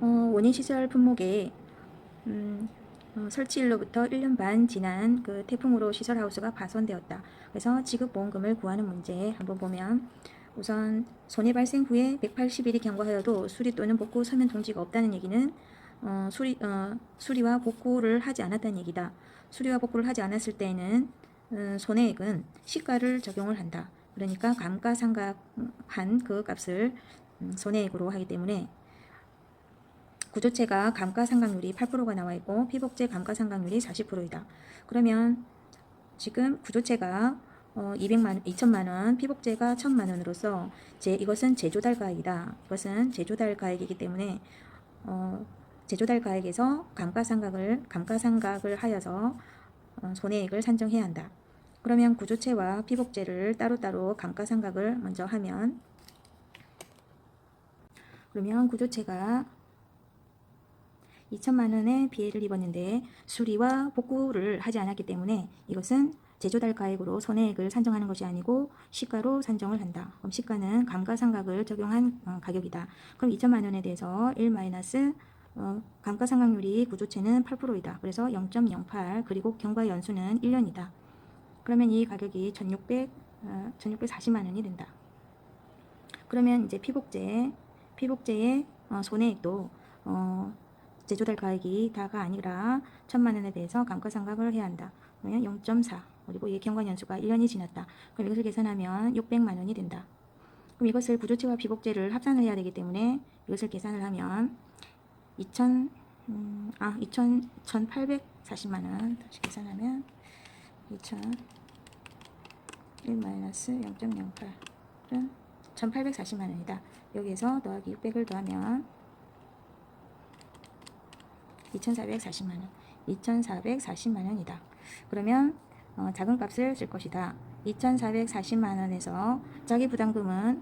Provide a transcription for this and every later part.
원인시설 분목에 설치일로부터 1년 반 지난 그 태풍으로 시설하우스가 파손되었다. 그래서 지급보험금을 구하는 문제 한번 보면, 우선 손해 발생 후에 180일이 경과하여도 수리 또는 복구 서면 통지가 없다는 얘기는 수리와 복구를 하지 않았다는 얘기다. 수리와 복구를 하지 않았을 때에는 손해액은 시가를 적용을 한다. 그러니까 감가상각한 그 값을 손해액으로 하기 때문에 구조체가 감가상각률이 8%가 나와 있고 피복제 감가상각률이 40%이다. 그러면 지금 구조체가 2천만 원, 피복제가 1,000만 원으로서 이것은 제조달가액이다. 이것은 제조달가액이기 때문에 제조달가액에서 감가상각을 하여서 손해액을 산정해야 한다. 그러면 구조체와 피복제를 따로따로 감가상각을 먼저 하면, 그러면 구조체가 2천만 원의 피해를 입었는데 수리와 복구를 하지 않았기 때문에 이것은 제조달가액으로 손해액을 산정하는 것이 아니고 시가로 산정을 한다. 그럼 시가는 감가상각을 적용한 가격이다. 그럼 2천만 원에 대해서 1 마이너스 감가상각률이 구조체는 8%이다. 그래서 0.08, 그리고 경과 연수는 1년이다. 그러면 이 가격이 1,640만 원이 된다. 그러면 이제 피복제의 손해액도 제조달 가액이 다가 아니라 1,000만 원에 대해서 감가상각을 해야 한다. 그러면 0.4, 그리고 이 경과연수가 1년이 지났다. 그럼 이것을 계산하면 600만 원이 된다. 그럼 이것을 구조체와 피복제를 합산을 해야 되기 때문에 이것을 계산을 하면 1,840만 원, 다시 계산하면 1-0.08은 1,840만 원이다. 여기에서 더하기 600을 더하면 2,440만 원, 2,440만 원이다. 그러면 작은 값을 쓸 것이다. 2,440만 원에서 자기 부담금을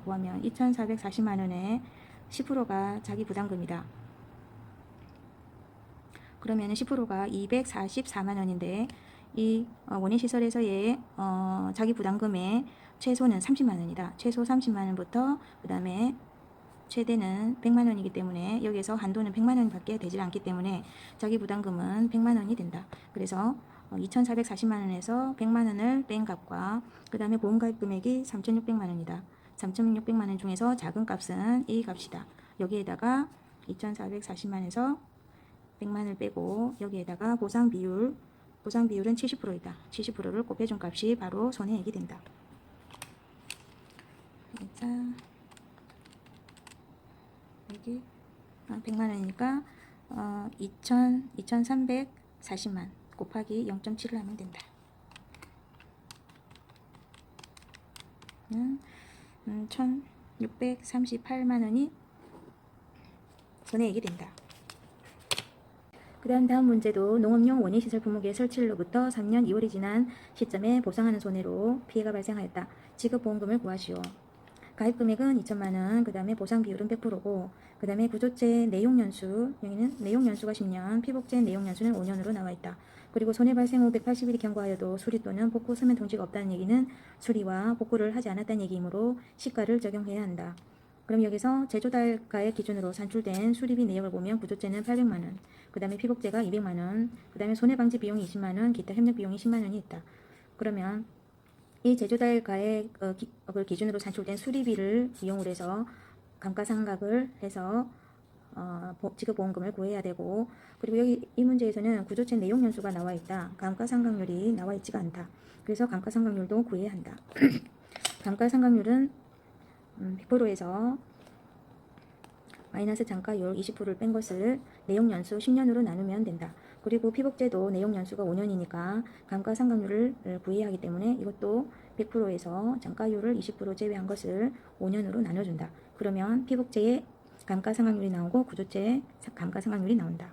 구하면 2,440만 원에 10%가 자기 부담금이다. 그러면 10%가 244만 원인데 이 원인시설에서의 자기 부담금의 최소는 30만 원이다. 최소 30만 원부터 그 다음에 최대는 100만 원이기 때문에 여기에서 한도는 100만 원밖에 되지 않기 때문에 자기 부담금은 100만 원이 된다. 그래서 2,440만 원에서 100만 원을 뺀 값과 그 다음에 보험가입 금액이 3,600만 원이다. 3,600만 원 중에서 작은 값은 이 값이다. 여기에다가 2,440만 원에서 100만 원을 빼고 여기에다가 보상 비율은 70%이다. 70%를 곱해준 값이 바로 손해액이 된다. 여기 100만 원이니까 2,340만 곱하기 0.7을 하면 된다. 1,638만 원이 손해액이 된다. 그 다음 문제도 농업용 원인시설 분목의 설치일로부터 3년 2월이 지난 시점에 보상하는 손해로 피해가 발생하였다. 지급보험금을 구하시오. 가입금액은 2천만 원, 그 다음에 보상 비율은 100%고, 그 다음에 구조체 내용연수, 여기는 내용연수가 10년, 피복제 내용연수는 5년으로 나와 있다. 그리고 손해 발생 후 180일이 경과하여도 수리 또는 복구 서면 통지가 없다는 얘기는 수리와 복구를 하지 않았다는 얘기이므로 시가를 적용해야 한다. 그럼 여기서 제조달가액 기준으로 산출된 수리비 내역을 보면 구조체는 800만 원, 그 다음에 피복제가 200만 원, 그 다음에 손해방지 비용이 20만 원, 기타 협력 비용이 10만 원이 있다. 그러면 이 제조달 가액을 기준으로 산출된 수리비를 이용을 해서 감가상각을 해서 지급보험금을 구해야 되고, 그리고 여기 이 문제에서는 구조체 내용연수가 나와 있다. 감가상각률이 나와 있지가 않다. 그래서 감가상각률도 구해야 한다. 감가상각률은 100%에서 마이너스 단가율 20%를 뺀 것을 내용연수 10년으로 나누면 된다. 그리고 피복제도 내용연수가 5년이니까 감가상각률을 구해야 하기 때문에 이것도 100%에서 단가율을 20% 제외한 것을 5년으로 나눠준다. 그러면 피복제의 감가상각률이 나오고 구조체의 감가상각률이 나온다.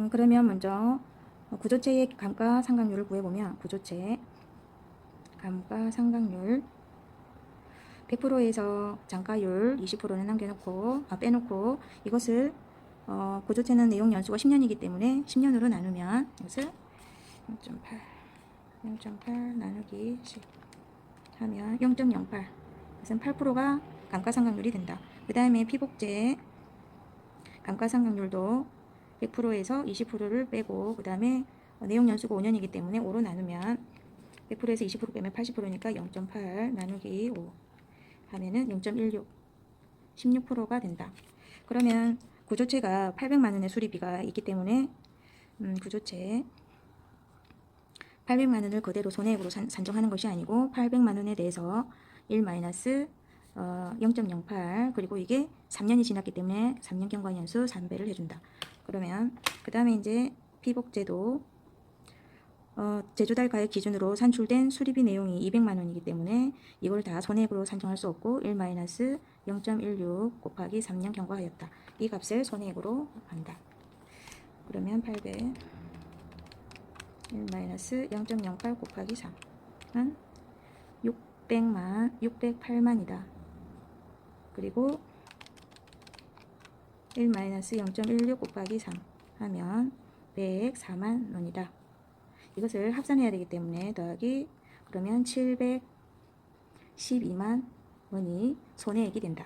그러면 먼저 구조체의 감가상각률을 구해보면 구조체 감가상각률 100%에서 단가율 20%는 남겨놓고 빼놓고 이것을 구조체는 내용 연수가 10년이기 때문에 10년으로 나누면 이것을 0.8 나누기 10 하면 0.08 그것은 8%가 감가상각률이 된다. 그 다음에 피복제 감가상각률도 100%에서 20%를 빼고 그 다음에 내용 연수가 5년이기 때문에 5로 나누면 100%에서 20% 빼면 80%니까 0.8 나누기 5 하면은 0.16 16%가 된다. 그러면 구조체가 800만 원의 수리비가 있기 때문에 구조체 800만 원을 그대로 손해액으로 산정하는 것이 아니고 800만 원에 대해서 1 마이너스 0.08 그리고 이게 3년이 지났기 때문에 3년 경과연수 3배를 해준다. 그러면 그 다음에 이제 피복제도 제조달 가액 기준으로 산출된 수리비 내용이 200만 원이기 때문에 이걸 다 손해액으로 산정할 수 없고 1 마이너스 0.16 곱하기 3년 경과하였다. 이 값을 손해액으로 한다. 그러면 800 1 마이너스 0.08 곱하기 3은 608만이다. 그리고 1 마이너스 0.16 곱하기 3 하면 104만 원이다. 이것을 합산해야 되기 때문에 더하기 그러면 712만 원이 손해액이 된다.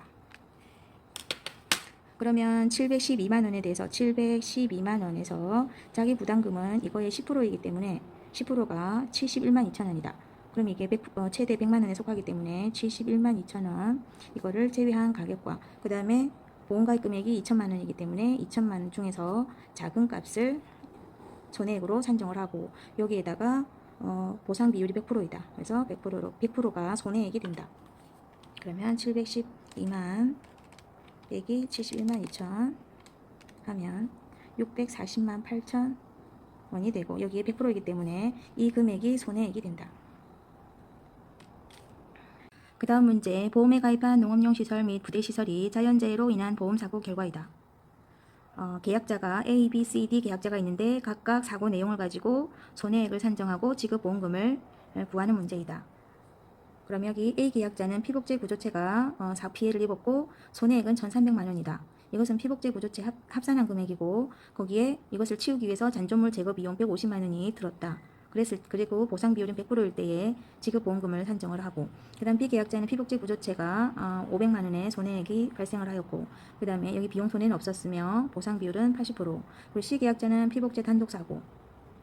그러면 712만 원에 대해서 712만 원에서 자기 부담금은 이거의 10%이기 때문에 10%가 71만 2천 원이다. 그럼 이게 최대 100만 원에 속하기 때문에 71만 2천 원 이거를 제외한 가격과 그 다음에 보험가입 금액이 2천만 원이기 때문에 2천만 원 중에서 작은 값을 손해액으로 산정을 하고 여기에다가 보상 비율이 100%이다. 그래서 100%가 손해액이 된다. 그러면 712만 빼기 71만 2천 하면 640만 8천 원이 되고 여기에 100%이기 때문에 이 금액이 손해액이 된다. 그 다음 문제 보험에 가입한 농업용 시설 및 부대시설이 자연재해로 인한 보험사고 결과이다. 계약자가 A, B, C, D 계약자가 있는데 각각 사고 내용을 가지고 손해액을 산정하고 지급보험금을 구하는 문제이다. 그럼 여기 A 계약자는 피복제 구조체가 피해를 입었고 손해액은 1,300만 원이다. 이것은 피복제 구조체 합산한 금액이고 거기에 이것을 치우기 위해서 잔존물 제거 비용 150만 원이 들었다. 그리고 보상 비율은 100%일 때에 지급보험금을 산정을 하고 그 다음 B계약자는 피복제 구조체가 500만 원의 손해액이 발생을 하였고 그 다음에 여기 비용 손해는 없었으며 보상 비율은 80% 그리고 C계약자는 피복제 단독사고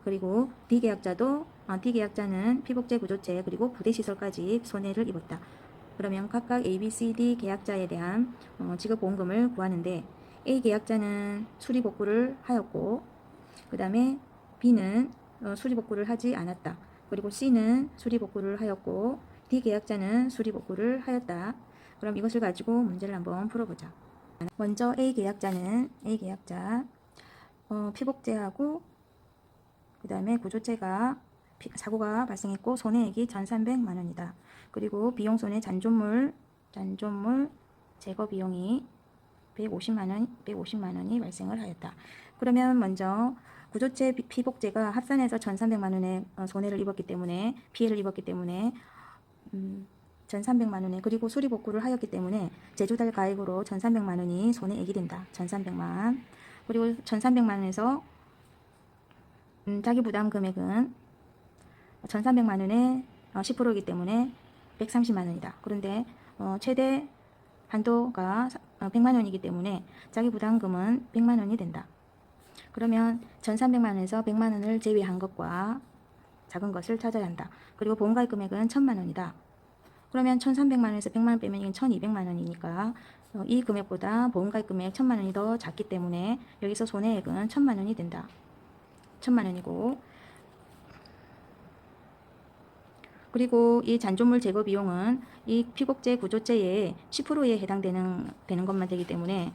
그리고 D계약자는 피복제 구조체 그리고 부대시설까지 손해를 입었다. 그러면 각각 A, B, C, D 계약자에 대한 지급보험금을 구하는데 A 계약자는 수리복구를 하였고 그 다음에 B는 수리복구를 하지 않았다. 그리고 C는 수리복구를 하였고 D 계약자는 수리복구를 하였다. 그럼 이것을 가지고 문제를 한번 풀어보자. 먼저 A 계약자 피복제하고 그 다음에 구조체가 사고가 발생했고 손해액이 1,300만 원이다. 그리고 비용손해 잔존물 제거 비용이 150만 원이 발생을 하였다. 그러면 먼저 구조체 피복제가 합산해서 1,300만 원의 손해를 입었기 때문에 피해를 입었기 때문에 1,300만 원에 그리고 수리복구를 하였기 때문에 제조달 가액으로 1,300만 원이 손해액이 된다. 1,300만 그리고 1,300만 원에서 자기 부담 금액은 1,300만 원의 10%이기 때문에 130만 원이다. 그런데 최대 한도가 100만 원이기 때문에 자기 부담금은 100만 원이 된다. 그러면 1,300만 원에서 100만 원을 제외한 것과 작은 것을 찾아야 한다. 그리고 보험가입 금액은 1,000만 원이다. 그러면 1,300만 원에서 100만 원 빼면 이건 1,200만 원이니까 이 금액보다 보험가입 금액 1,000만 원이 더 작기 때문에 여기서 손해액은 1,000만 원이 된다. 1,000만 원이고 그리고 이 잔존물 제거 비용은 이 피복제 구조체의 10%에 해당되는 것만 되기 때문에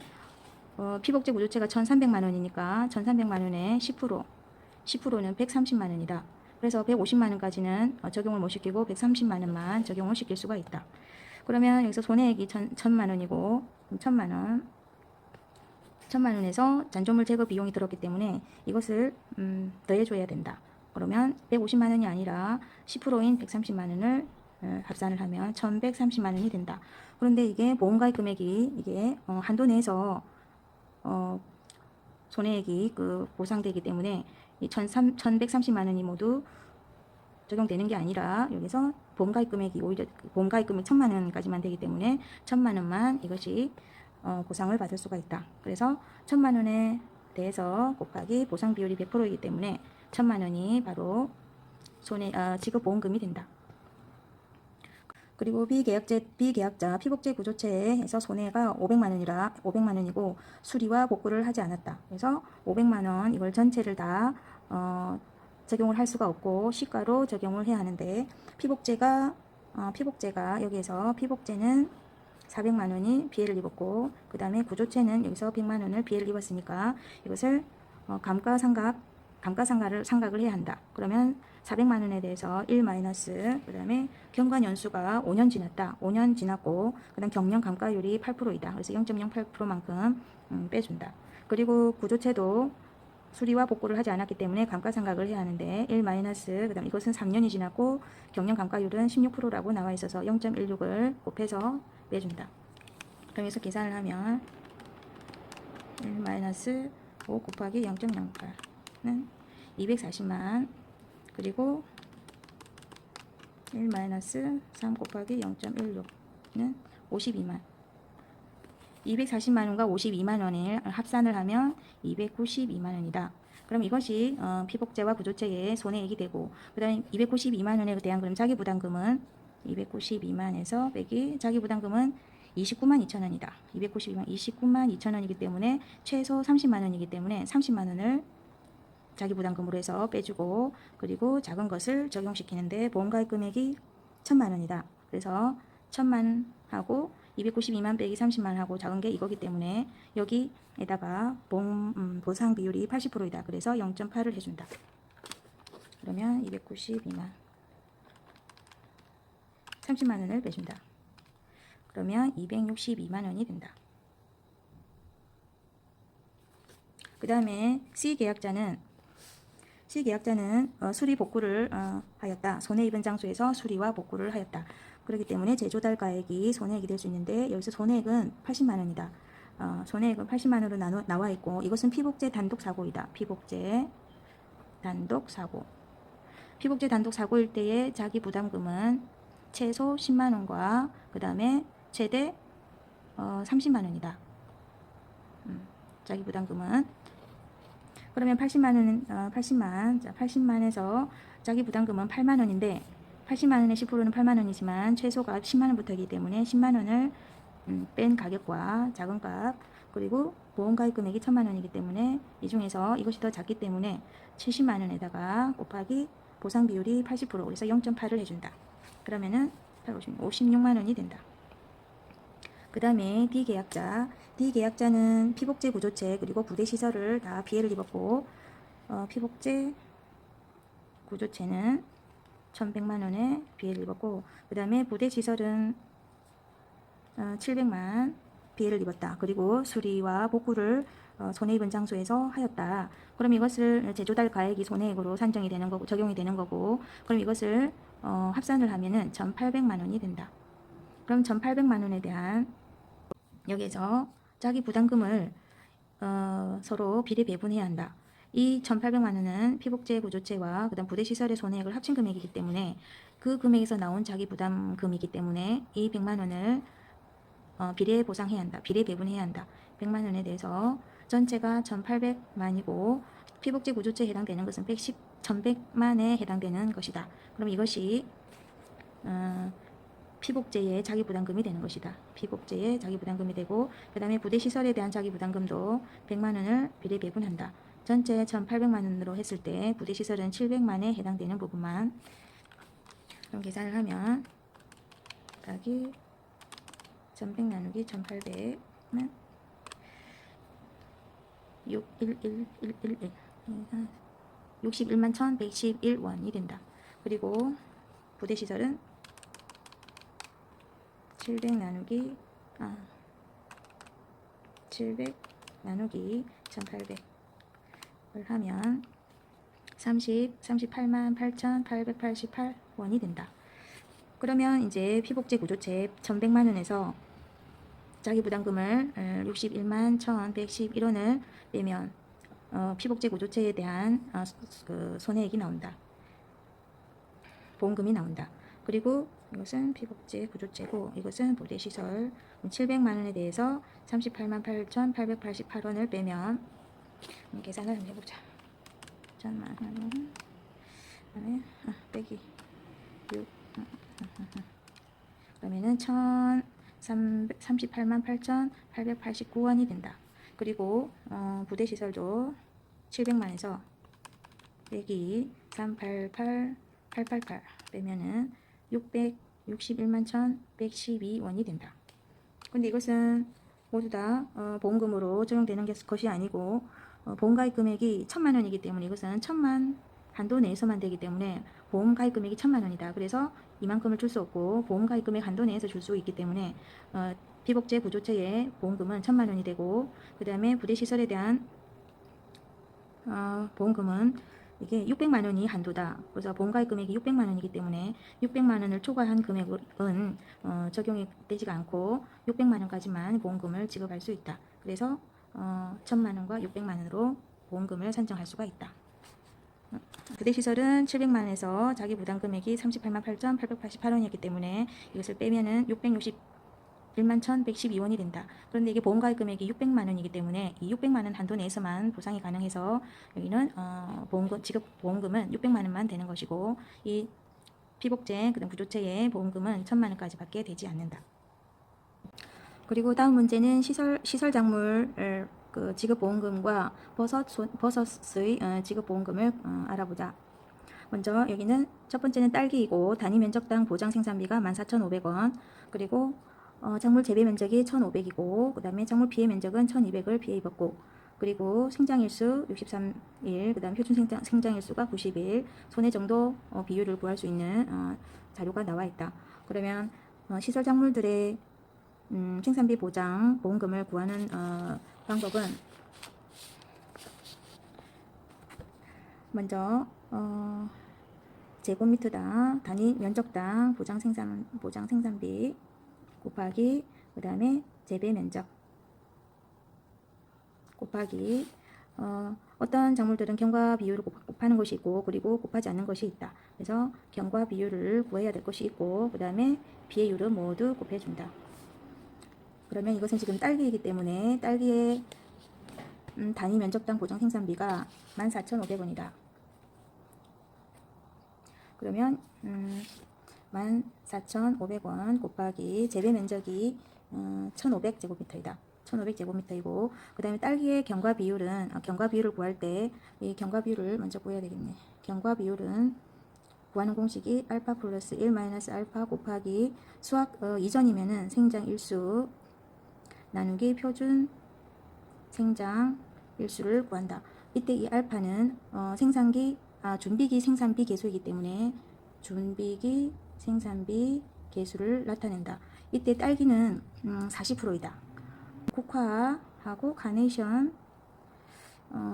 피복제 구조체가 1,300만 원이니까 1,300만 원의 10%는 130만 원이다. 그래서 150만 원까지는 적용을 못 시키고 130만 원만 적용을 시킬 수가 있다. 그러면 여기서 손해액이 1,000만 원이고 1,000만 원에서 잔존물 제거 비용이 들었기 때문에 이것을 더해줘야 된다. 그러면 150만 원이 아니라 10%인 130만 원을 합산을 하면 1,130만 원이 된다. 그런데 이게 보험가입 금액이 이게 한도 내에서 손해액이 보상되기 때문에 이 1,130만 원이 모두 적용되는 게 아니라 여기서 보험가입 금액이 오히려 보험가입 금액 1,000만 원까지만 되기 때문에 1,000만 원만 이것이 보상을 받을 수가 있다. 그래서 1,000만 원에 대해서 곱하기 보상 비율이 100%이기 때문에 1,000만 원이 바로 지급보험금이 된다. 그리고 비계약자 피복제 구조체에서 손해가 500만 원이라 500만 원이고 수리와 복구를 하지 않았다. 그래서 500만 원 이걸 전체를 다 적용을 할 수가 없고 시가로 적용을 해야 하는데 피복제가 여기에서 피복제는 400만 원이 피해를 입었고 그 다음에 구조체는 여기서 100만 원을 피해를 입었으니까 이것을 감가상각을 해야 한다. 그러면 400만 원에 대해서 1 마이너스 그 다음에 경과 연수가 5년 지났다. 5년 지났고 그 다음 경영 감가율이 8%이다. 그래서 0.08%만큼 빼준다. 그리고 구조체도 수리와 복구를 하지 않았기 때문에 감가상각을 해야 하는데 1 마이너스 그 다음 이것은 3년이 지났고 경영 감가율은 16%라고 나와 있어서 0.16을 곱해서 빼준다. 그럼 여기서 계산을 하면 1 마이너스 5 곱하기 0.08는 240만 그리고 1 마이너스 3 곱하기 0.16는 52만 240만 원과 52만 원을 합산을 하면 292만 원이다. 그럼 이것이 피복제와 구조체의 손해액이 되고 그 다음에 292만 원에 대한 그럼 자기부담금은 292만에서 빼기 자기부담금은 29만 2천 원이다. 29만 2천 원이기 때문에 최소 30만 원이기 때문에 30만 원을 자기부담금으로 해서 빼주고 그리고 작은 것을 적용시키는데 보험가입 금액이 1,000만 원이다. 그래서 1,000만 하고 292만 빼기 30만 하고 작은 게 이거기 때문에 여기에다가 보상 비율이 80%이다. 그래서 0.8을 해준다. 그러면 292만 30만 원을 빼준다. 그러면 262만 원이 된다. 그 다음에 C계약자는 수리 복구를 하였다. 손해 입은 장소에서 수리와 복구를 하였다. 그렇기 때문에 제조달 가액이 손해액이 될 수 있는데 여기서 손해액은 80만 원이다. 손해액은 80만 원으로 나와 있고 이것은 피복제 단독 사고이다. 피복제 단독 사고일 때의 자기 부담금은 최소 10만 원과 그 다음에 최대 30만 원이다. 자기 부담금은 그러면 80만에서 자기 부담금은 8만 원인데 80만 원의 10%는 8만 원이지만 최소가 10만 원부터이기 때문에 10만 원을 뺀 가격과 작은 값 그리고 보험가입 금액이 1,000만 원이기 때문에 이 중에서 이것이 더 작기 때문에 70만 원에다가 곱하기 보상 비율이 80% 그래서 0.8을 해준다. 그러면은 56만 원이 된다. 그 다음에 D계약자는 피복제 구조체 그리고 부대시설을 다 피해를 입었고 피복제 구조체는 1,100만 원의 피해를 입었고 그 다음에 부대시설은 700만 피해를 입었다. 그리고 수리와 복구를 손해입은 장소에서 하였다. 그럼 이것을 제조달 가액이 손해액으로 산정이 되는 거고 적용이 되는 거고 그럼 이것을 합산을 하면은 1,800만 원이 된다. 그럼 1,800만 원에 대한 여기에서 자기 부담금을 서로 비례 배분해야 한다. 이 1,800만 원은 피복제 구조체와 그다음 부대시설의 손해액을 합친 금액이기 때문에 그 금액에서 나온 자기 부담금이기 때문에 이 100만 원을 비례 보상해야 한다. 비례 배분해야 한다. 100만 원에 대해서 전체가 1,800만이고 피복제 구조체에 해당되는 것은 1,100만에 해당되는 것이다. 그럼 이것이 피복제의 자기부담금이 되는 것이다. 피복제의 자기부담금이 되고 그 다음에 부대시설에 대한 자기부담금도 100만 원을 비례 배분한다. 전체 1,800만 원으로 했을 때 부대시설은 700만에 해당되는 부분만 그럼 계산을 하면 곱하기 1,100 나누기 1,800은 61111 61만 1,111원이 된다. 그리고 부대시설은 700 나누기 1,800을 하면 38만 8,888원이 된다. 그러면 이제 피복제 구조체 1,100만 원에서 자기 부담금을 61만 1,111원을 빼면 피복제 구조체에 대한 그 손해액이 나온다. 보험금이 나온다. 그리고 이것은 피복제 구조제고 이것은 부대시설. 700만원에 대해서 38만 8,888원을 빼면 계산을 한번 해보자. 1000만원 그다음에 빼기 6 그러면은 38만 8,889원이 된다. 그리고 부대시설도 700만에서 빼기 388888 빼면은 661만 1,112원이 된다. 근데 이것은 모두 다 보험금으로 적용되는 것이 아니고 보험가입 금액이 1000만원이기 때문에 이것은 1000만 한도 내에서만 되기 때문에 보험가입 금액이 1000만원이다. 그래서 이만큼을 줄 수 없고 보험가입 금액 한도 내에서 줄 수 있기 때문에 피복제 구조체의 보험금은 1000만원이 되고 그 다음에 부대시설에 대한 보험금은 이게 600만원이 한도다. 그래서 보험가입 금액이 600만원이기 때문에 600만원을 초과한 금액은 적용이 되지가 않고 600만원까지만 보험금을 지급할 수 있다. 그래서 1000만원과 600만원으로 보험금을 산정할 수가 있다. 부대시설은 700만원에서 자기 부담금액이 38만 8,888원이었기 때문에 이것을 빼면은 661만 1,112원이 된다. 그런데 이게 보험가입 금액이 600만원이기 때문에 이 600만원 한도 내에서만 보상이 가능해서 여기는 지급 보험금은 600만원만 되는 것이고 이 피복제 그다음 구조체의 보험금은 1000만원까지 밖에 되지 않는다. 그리고 다음 문제는 시설작물 그 지급보험금과 버섯의 지급보험금을 알아보자. 먼저 여기는 첫 번째는 딸기이고 단위 면적당 보장 생산비가 14,500원 그리고 작물 재배 면적이 1,500이고 그 다음에 작물 피해 면적은 1,200을 피해 입었고 그리고 생장일수 63일 그 다음 표준 생장일수가 90일 손해 정도 비율을 구할 수 있는 자료가 나와 있다. 그러면 시설 작물들의 생산비 보장 보험금을 구하는 방법은 먼저 제곱미터당 단위 면적당 보장 생산비 곱하기 그 다음에 재배 면적 곱하기 어떤 작물들은 경과 비율을 곱하는 것이 있고 그리고 곱하지 않는 것이 있다. 그래서 경과 비율을 구해야 될 것이 있고 그 다음에 비해율은 모두 곱해준다. 그러면 이것은 지금 딸기이기 때문에 딸기의 단위 면적당 보장 생산비가 14,500원이다. 그러면 14,500원 곱하기 재배 면적이 1,500제곱미터이다. 1,500제곱미터이고 그 다음에 딸기의 경과 비율은 경과 비율을 구할 때 이 경과 비율을 먼저 구해야 되겠네. 경과 비율은 구하는 공식이 알파 플러스 1 마이너스 알파 곱하기 수학 이전이면은 생장 일수 나누기 표준 생장 일수를 구한다. 이때 이 알파는 준비기 생산비 계수이기 때문에 준비기 생산비 계수를 나타낸다. 이때 딸기는 40%이다. 국화하고 카네이션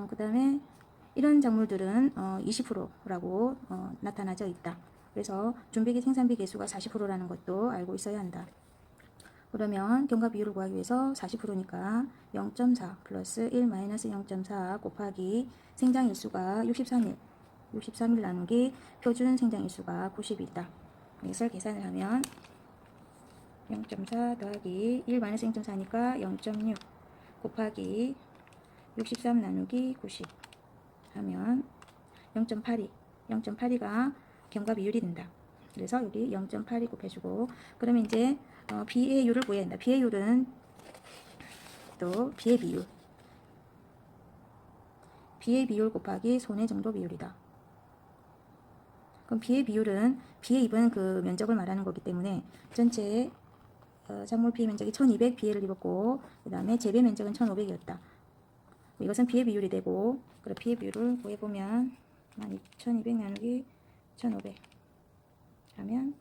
그 다음에 이런 작물들은 20%라고 나타나져 있다. 그래서 준비기 생산비 계수가 40%라는 것도 알고 있어야 한다. 그러면 경과 비율을 구하기 위해서 40%니까 0.4 플러스 1 마이너스 0.4 곱하기 생장일수가 63일 나누기 표준 생장일수가 90이 있다. 이것을 계산을 하면 0.4 더하기 1 마이너스 0.4니까 0.6 곱하기 63 나누기 90 하면 0.82가 경과 비율이 된다. 그래서 여기 0.82 곱해주고 그러면 이제 비해율을 구해야 한다. 비해율은 또 비해 비율 곱하기 손해 정도 비율이다. 그럼 비해 비율은 비해 입은 그 면적을 말하는 거기 때문에 전체 작물 피해 면적이 1200 비해를 입었고 그 다음에 재배 면적은 1500이었다. 이것은 비해 비율이 되고 그래 비해 비율을 구해보면 1200 나누기 1500 하면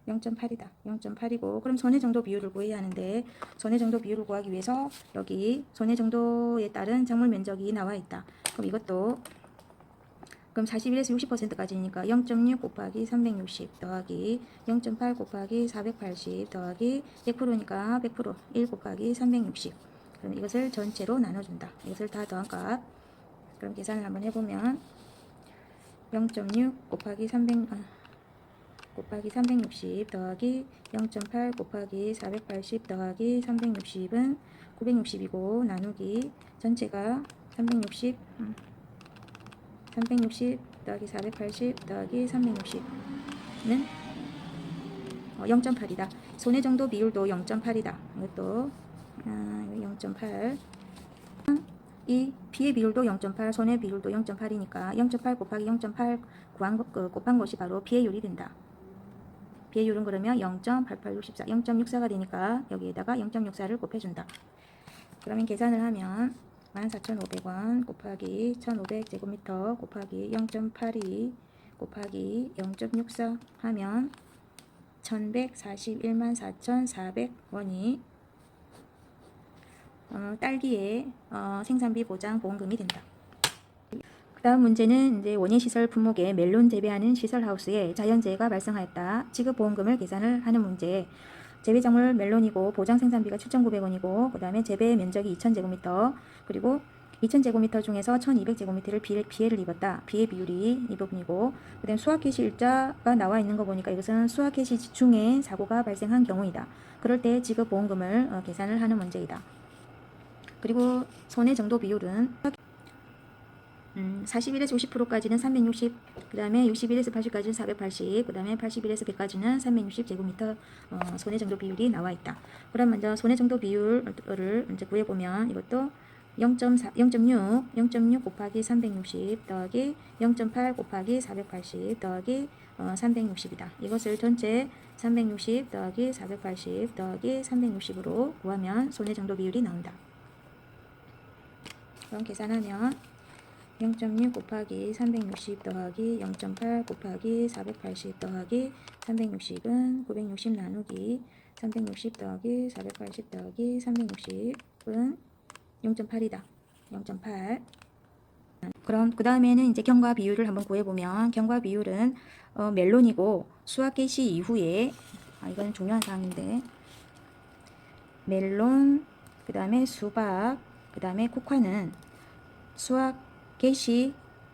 0.8이다. 0.8이고 그럼 손해정도 비율을 구해야 하는데 손해정도 비율을 구하기 위해서 여기 손해정도에 따른 작물 면적이 나와 있다. 그럼 이것도 그럼 41에서 60%까지니까 0.6 곱하기 360 더하기 0.8 곱하기 480 더하기 100%니까 100% 1 곱하기 360 그럼 이것을 전체로 나눠준다. 이것을 다 더한 값 그럼 계산을 한번 해보면 0.6 곱하기 곱하기 360 더하기 0.8 곱하기 480 더하기 360은 960이고 나누기 전체가 360 더하기 480 더하기 360는 0.8이다. 손해 정도 비율도 0.8이다. 이것도 0.8. 이 피해 비율도 0.8, 손해 비율도 0.8이니까 0.8 곱하기 0.8 곱한 것이 바로 피해율이 된다. 피해율은 그러면 0.8864, 0.64가 되니까 여기에다가 0.64를 곱해준다. 그러면 계산을 하면 14,500원 곱하기 1,500제곱미터 곱하기 0.82 곱하기 0.64 하면 1,141만 4,400원이 딸기의 생산비 보장 보험금이 된다. 그 다음 문제는 이제 원예시설 품목에 멜론 재배하는 시설하우스에 자연재해가 발생하였다. 지급보험금을 계산을 하는 문제. 재배작물 멜론이고 보장 생산비가 7,900원이고 그 다음에 재배 면적이 2,000제곱미터 그리고 2,000제곱미터 중에서 1,200제곱미터를 피해를 입었다. 피해 비율이 이 부분이고 그 다음에 수확 개시 일자가 나와 있는 거 보니까 이것은 수확 개시 중에 사고가 발생한 경우이다. 그럴 때 지급보험금을 계산을 하는 문제이다. 그리고 손해 정도 비율은 41에서 50%까지는 360, 그 다음에 61에서 80까지는 480, 그 다음에 81에서 100까지는 360제곱미터 손해 정도 비율이 나와 있다. 그럼 먼저 손해 정도 비율을 이제 구해보면 이것도 0.6 곱하기 360 더하기 0.8 곱하기 480 더하기 360이다. 이것을 전체 360 더하기 480 더하기 360으로 구하면 손해 정도 비율이 나온다. 그럼 계산하면 0.6 곱하기 360 더하기 0.8 곱하기 480 더하기 360은 960 나누기 360 더하기 480 더하기 360은 0.8이다. 0.8. 그럼 그 다음에는 이제 경과 비율을 한번 구해보면 경과 비율은 멜론이고 수확 개시 이후에 이거는 중요한 사항인데 멜론 그 다음에 수박 그 다음에 코코아는 수확 개시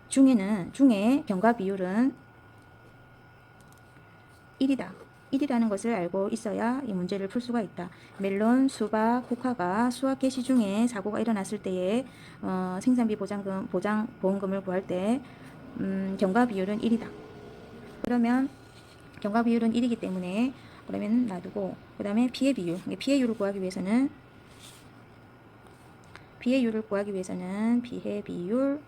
중에 경과 비율은 1이다. 1이라는 것을 알고 있어야 이 문제를 풀 수가 있다. 멜론, 수박, 코코아가 수확 개시 중에 사고가 일어났을 때에 생산비 보험금을 구할 때 경과 비율은 1이다. 그러면 경과 비율은 1이기 때문에 그러면 놔두고 그 다음에 피해 비율을 구하기 위해서는 피해 비율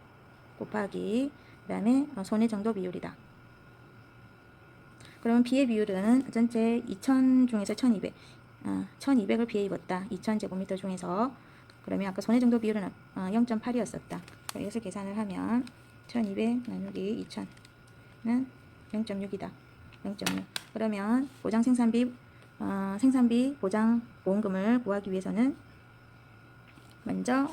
곱하기 그 다음에 손해 정도 비율이다. 그러면 피해 비율은 전체 2000 중에서 1200, 1200을 피해 입었다. 2000제곱미터 중에서. 그러면 아까 손해 정도 비율은 0.8이었었다. 이것을 계산을 하면 1200 나누기 2000은 0.6이다. 0.6. 그러면 보장 생산비 보장 보험금을 구하기 위해서는 먼저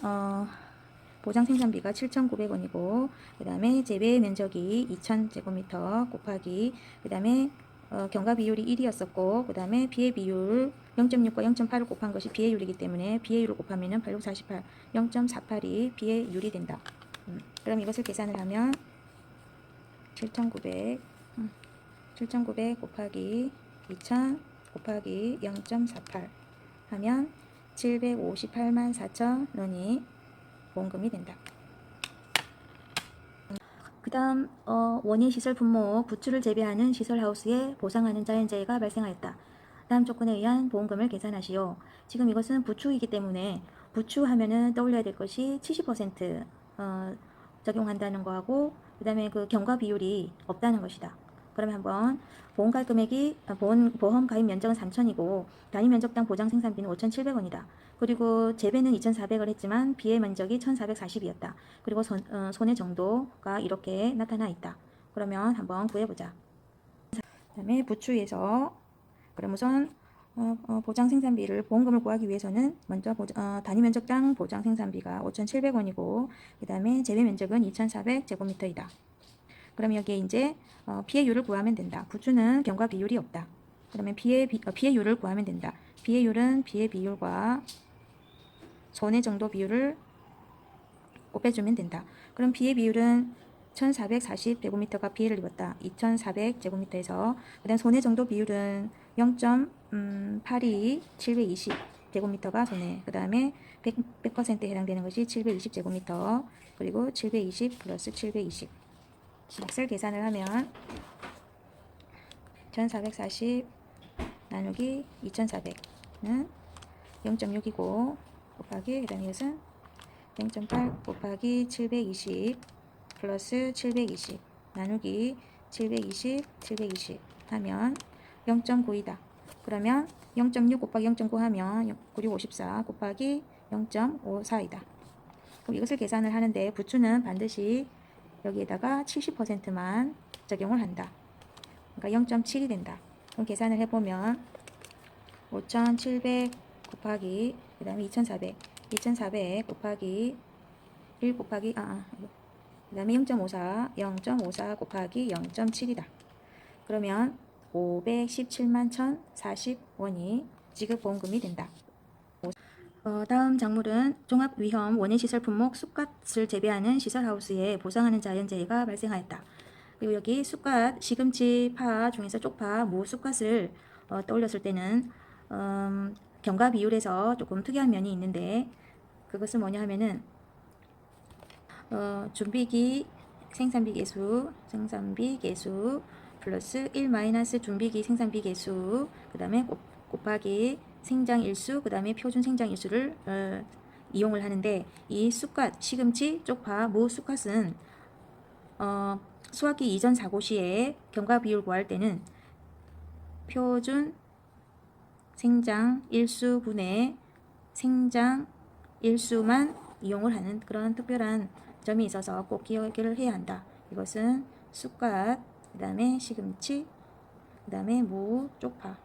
보장 생산비가 7,900원이고 그 다음에 재배 면적이 2,000제곱미터 곱하기 그 다음에 경과 비율이 1이었었고 그 다음에 피해 비율 0.6과 0.8을 곱한 것이 피해율이기 때문에 피해율을 곱하면 8648, 0.48이 피해율이 된다. 그럼 이것을 계산을 하면 7,900 곱하기 2,000 곱하기 0.48 하면 758만 4천원이 보험금이 된다. 그 다음 원예시설 분목 부추를 재배하는 시설하우스에 보상하는 자연재해가 발생하였다. 다음 조건에 의한 보험금을 계산하시오. 지금 이것은 부추이기 때문에 부추하면은 떠올려야 될 것이 70% 적용한다는 거하고 그 다음에 그 경과 비율이 없다는 것이다. 그러면 한번 보험 가입 면적은 3,000이고 단위 면적당 보장 생산비는 5,700원이다. 그리고 재배는 2,400을 했지만 비해 면적이 1,440이었다. 그리고 손해 정도가 이렇게 나타나 있다. 그러면 한번 구해보자. 그 다음에 부추에서 그럼 우선 보장 생산비를 보험금을 구하기 위해서는 먼저 단위 면적당 보장 생산비가 5,700원이고 그 다음에 재배 면적은 2,400제곱미터이다. 그럼 여기에 이제 피해율을 구하면 된다. 부추는 경과 비율이 없다. 그러면 피해율을 구하면 된다. 피해율은 피해 비율과 손해 정도 비율을 곱해주면 된다. 그럼 피해 비율은 1440제곱미터가 피해를 입었다. 2400제곱미터에서 그다음 손해 정도 비율은 0.82 720제곱미터가 손해. 그 다음에 100%에 해당되는 것이 720제곱미터 그리고 720 플러스 720 값을 계산을 하면 1440 나누기 2400은 0.6이고 곱하기 그 다음에 이것은 0.8 곱하기 720 플러스 720 나누기 720 하면 0.9이다. 그러면 0.6 곱하기 0.9 하면 9654 곱하기 0.54이다. 그럼 이것을 계산을 하는데 부추는 반드시 여기에다가 70%만 적용을 한다. 그러니까 0.7이 된다. 그럼 계산을 해보면 5700 곱하기 그 다음에 2400 곱하기 1 곱하기 그 다음에 0.54 곱하기 0.7이다. 그러면 517만 1040원이 지급보험금이 된다. 다음 작물은 종합위험 원예시설 품목 쑥갓을 재배하는 시설하우스에 보상하는 자연재해가 발생하였다. 그리고 여기 쑥갓, 시금치, 파 중에서 쪽파, 무, 쑥갓을 떠올렸을 때는 경과 비율에서 조금 특이한 면이 있는데 그것은 뭐냐 하면은 준비기 생산비 계수 플러스 1 마이너스 준비기 생산비 계수 그 다음에 곱하기 생장일수 그 다음에 표준 생장일수를 이용을 하는데 이 쑥갓, 시금치, 쪽파, 무, 쑥갓은 수확기 이전 사고 시에 경과 비율 구할 때는 표준 생장일수분의 생장일수만 이용을 하는 그런 특별한 점이 있어서 꼭 기억을 해야 한다. 이것은 쑥갓, 그 다음에 시금치, 그 다음에 무, 쪽파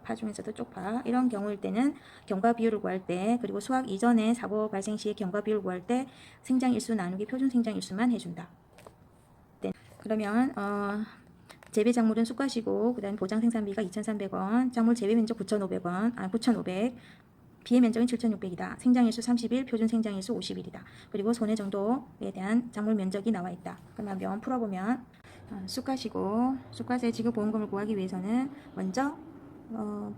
파 중에서도 쪽파 이런 경우일 때는 경과 비율을 구할 때 그리고 수확 이전에 사고 발생 시에 경과 비율을 구할 때 생장일수 나누기 표준 생장일수만 해준다. 그러면 재배 작물은 쑥갓이고 그 다음에 보장 생산비가 2,300원 작물 재배 면적 9,500 비해 면적은 7,600이다. 생장일수 30일, 표준 생장일수 50일이다. 그리고 손해 정도에 대한 작물 면적이 나와 있다. 그러면 풀어보면 쑥갓이고 쑥갓의 지급보험금을 구하기 위해서는 먼저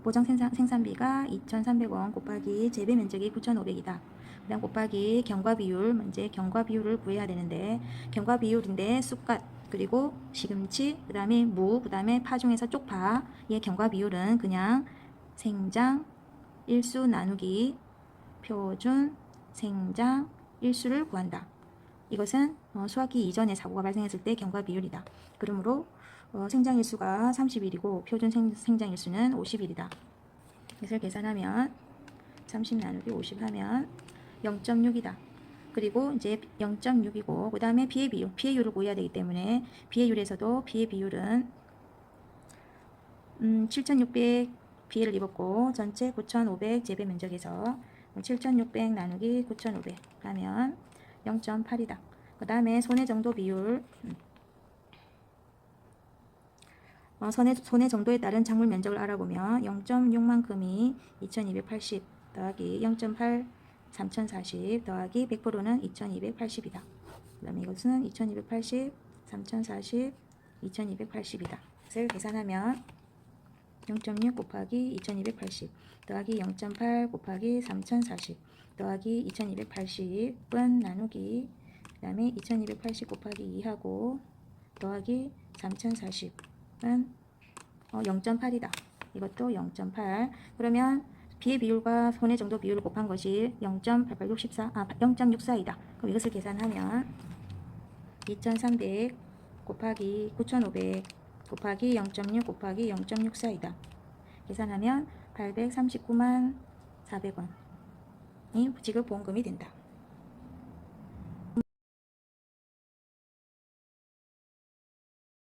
보장 생산비가 2,300원 곱하기 재배 면적이 9,500이다. 그 다음 곱하기 경과 비율, 문제 경과 비율을 구해야 되는데 경과 비율인데 쑥갓 그리고 시금치, 그 다음에 무, 그 다음에 파 중에서 쪽파의 경과 비율은 그냥 생장 일수 나누기 표준 생장 일수를 구한다. 이것은 수확기 이전에 사고가 발생했을 때 경과 비율이다. 그러므로 생장일수가 30일이고 표준 생장일수는 50일이다. 이것을 계산하면 30 나누기 50 하면 0.6이다. 그리고 이제 0.6이고 그 다음에 피해율을 구해야 되기 때문에 피해율에서도 피해 비율은 7,600 피해를 입었고 전체 9,500 재배 면적에서 7,600 나누기 9,500 하면 0.8이다. 그 다음에 손해 정도 비율 손해 정도에 따른 작물 면적을 알아보면 0.6만큼이 2280 더하기 0.8 3040 더하기 100%는 2280이다. 그 다음에 이것은 2280 3040 2280이다. 그래서 계산하면 0.6 곱하기 2280 더하기 0.8 곱하기 3040 더하기 2280은 나누기 그 다음에 2280 곱하기 2하고 더하기 3040은 0.8이다. 이것도 0.8. 그러면 비의 비율과 손해 정도 비율을 곱한 것이 0.64이다. 그럼 이것을 계산하면 2300 곱하기 9500 곱하기 0.6 곱하기 0.64이다. 계산하면 839만 400원이 지급보험금이 된다.